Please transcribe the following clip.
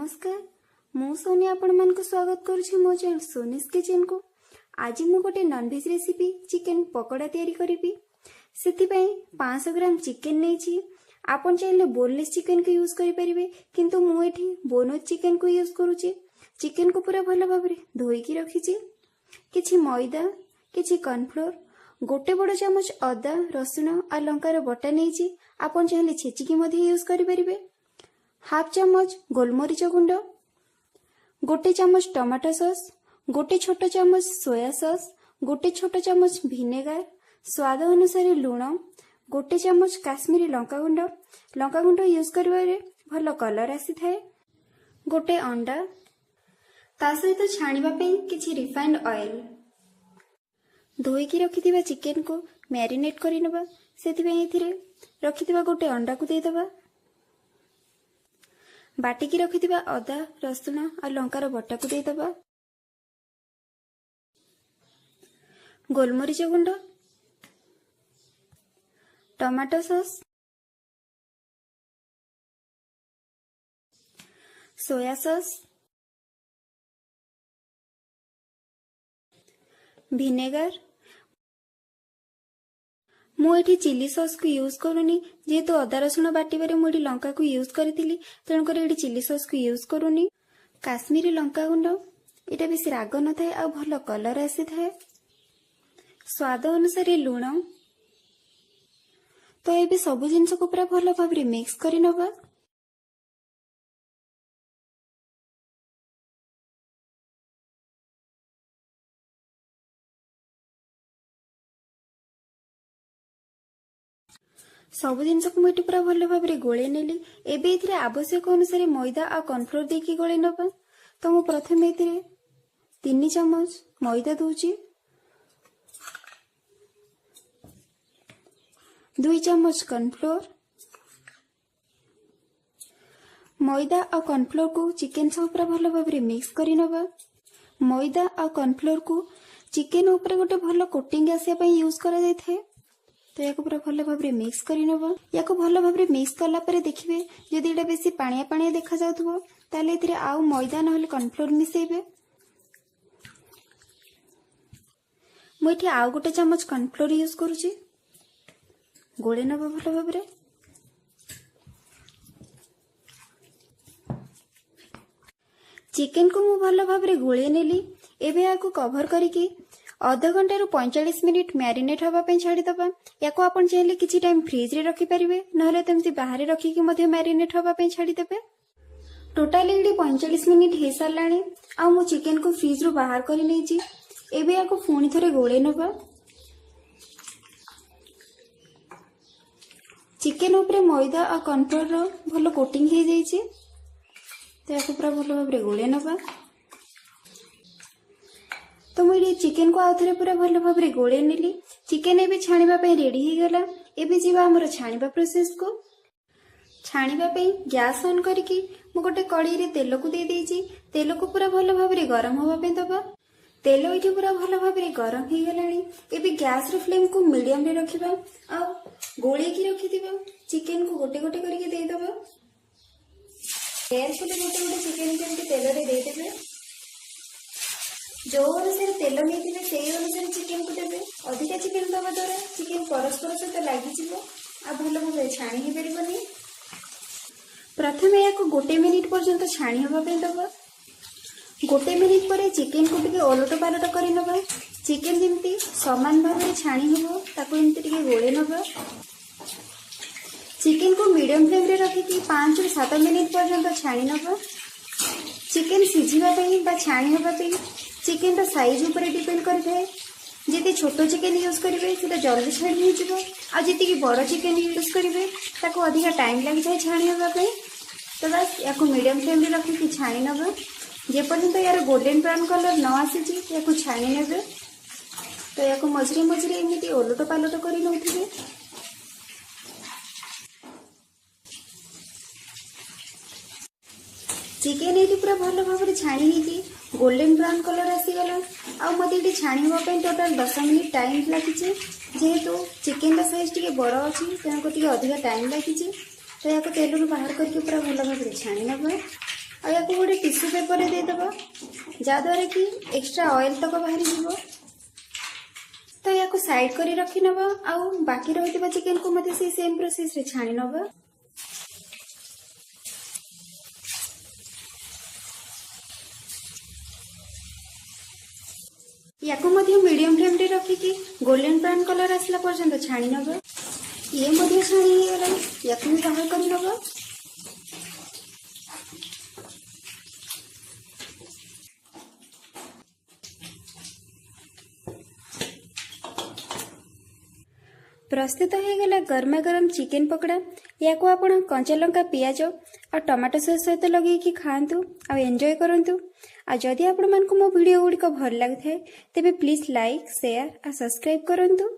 नमस्कार मु सोनी आपण मान को स्वागत करुछि मो चैनल सोनीस किचन को। आज मु गोटे नॉनवेज रेसिपी चिकन पकोड़ा तैयारी करिबी। सेति पई 500 ग्राम चिकन नेछि। आपण चाहिले बोनलेस चिकन को यूज करि परिबे, किंतु मु एठी बोनलेस चिकन को यूज करूछि। चिकन को पूरा भलो भाबरे धोई की रखिछि। किछि मैदा, किछि कॉर्नफ्लोर, गोटे बड़ चमच अदा रसुण आ लंकार बटा नेछि। आपण चाहिले छेचिकी मध्ये यूज करि परिबे। हाफ चमच गोलमरीच गुंड, गोटे चमच टमाटो सॉस, गोटे छोट चमच सोया सॉस, गोटे छोट चमच विनेगार, स्वाद अनुसार लूण, गोटे चमच काश्मीरी लंका गुंड यूज करिवारे भलो कलर आसी थाए, गोटे अंडा, ता सहित छाणिबा पई किछि रिफाइंड ऑयल। धोई की रखिथिबा चिकन को मैरिनेट करि नबा। सेति पई एथिरे रखिथिबा गोटे अंडा को देई दबा। बाटी की रखिथिबा अदा रसुण और लंकार बटा को दे दबा। गोलमरीच गुंड, tomato sauce, soya sauce, vinegar. मु एठी चिली सॉस को यूज करूनी, जेहेतु अदा रसुण बाटिबारे मु एठी लंका को यूज करथिली, तेणुकर एठी चिली सॉस को यूज करूनी। काश्मीरी लंका गुंड एटा बेसी राग न थाए आ भलो कलर आसी थाए। स्वाद अनुसार लूण। तो एबे सब जिंस को पूरा भलो भाबरे मिक्स करि नबा। सब जिनस को मुझे पूरा भल भाव गोले नेली। एबे इथिरे आवश्यक अनुसार मैदा आ कॉर्नफ्लोर देकी गोले नबा। तो मु प्रथम इथिरे 3 चमच मैदा दूची, 2 चमच कॉर्नफ्लोर। मैदा आ कॉर्नफ्लोर को चिकन सब पूरा भल भाव मिक्स करि नबा। मैदा आ कॉर्नफ्लोर को चिकन ऊपर गोटे भल कोटिंग आसिया पई यूज करा जाय थाए। तो या पूरा भल भाव मिक्स करि नबा। या भल भाव मिक्स कला परे देखिबे जदि एटा बेसी पानिया पानिया देखा जाउथबो ताले एथिरे आउ मैदा नहले कॉर्नफ्लोर मिसेबे। मु एठी आउ गोटे चमच कॉर्नफ्लोर यूज करूची। गोळे नबा भल भाव रे। चिकन को मु भल भाव रे गोळे नेली। एबे याको कवर करिकी आधा घंटा रु 45 मिनिट मैरिनेट हवा पे छाड़ी दबा। याको आपण चाहिले किछि टाइम फ्रिज रे रखि परिबे, नहले तमति बाहर रखि कि मध्ये मैरिनेट हवा पे छाड़ी देबे। टोटली एडी 45 मिनिट हे सालाणी। आ मु चिकन को फ्रिज रु बाहर करि लेछि। एबे याको फुणी थरे गोळे नबा। चिकन ऊपर मैदा आ कॉर्नफ्लोर रो भलो कोटिंग हे जाइछि। तो याको पूरा भलो भाबरे गोळे नबा। तो मुझे चिकन को आउ थे पूरा भल भाव गोले नेली। चिकन एबे छाणिबा पई रेडी हो गला। एबे जीवा हमर छाणिबा प्रोसेस को। छाणिबा पई गैस ऑन करके मु गोटे कढ़ाई रे तेल को दे देछि। तेल को पूरा भल भाव गरम होबा पे दबा। तेल इठी पूरा भल भाव गरम हो गलानी। एबे गैस रे फ्लेम को मीडियम रे रखिबा आ गोले की रखिदिबा। चिकन को गोटे गोटे करके दे दबा। केयरफुली गोटे गोटे चिकन के तेल रे दे देबे। जो अनुसार तेल नहीं से अनुसार चिकन को देवे। अधिका चिकन दबा द्वारा चिकन परस्पर सहित लगी आ भल भाव छाणी ही पारबनी। प्रथम या गोटे मिनिट पर्यंत छाणी हवा दबा। गोटे मिनिट पर चिकन को टिके ओलट पालट कर नबा। चिकन जमी समान भाव छाणी हम ताको एमती टिके गोले नबा। चिकन को मीडियम फ्लेम रे रखिकी 5 ରୁ 7 मिनिट पर्यंत छाणी नबा। चिकन सिझिबा पई बा छाणी हबा पई चिकन रो साइज ऊपर डिपेंड करथाए। जेते छोटो चिकन यूज करिवे सेटा जल्दी छाणी हो जिवो। आ जेते की बड़ चिकन यूज करिवे ताको अधिका टाइम लागि जाय छाणी हबा पे। तो बस याको मीडियम फ्लेम रे रखि कि छाणी नबा। जे पर्यंत यार गोल्डन ब्राउन कलर न आसी छी याको छाणी नेबे। तो याको मझरे मझरे एमिति ओलट पालट करि नउथिबे। चिकन ये पूरा भल भाव छाणी ही गोल्डन ब्राउन कलर आसीगला। आ मत ये छाणी होगा टोटाल 10 मिनिट टाइम लगी। जेहेतु चिकन साइज टी बड़ अच्छी तेणुक अधिका टाइम लगी। तो या तेल बाहर करके पूरा भल भाव छाणी नब। आ या गोटे टिश्यू पेपर देदेव जहाद्वारा कि एक्स्ट्रा ऑयल तक बाहरी जीव। तो या साइड कर रखी नब आउ बाकी रही चिकेन को मत से सेम प्रोसेस रे छाणी नब। या मीडियम फ्लेम रे रखिकी गोल्डन ब्राउन कलर आसला पर्यंत छाणी नब। ये छाणी गला या भी बाहर कर नब। प्रस्तुत हो गला गर्मा गर्म चिकेन पकोड़ा। या आपण कंचा लंका पियाज और टमाटो सॉस सहित लगे खातु और एंजॉय करंतु। आ जदि आपण मानकु मो वीडियो गुड़िक भल लगे तेबे प्लीज लाइक शेयर और सब्सक्राइब करंतु।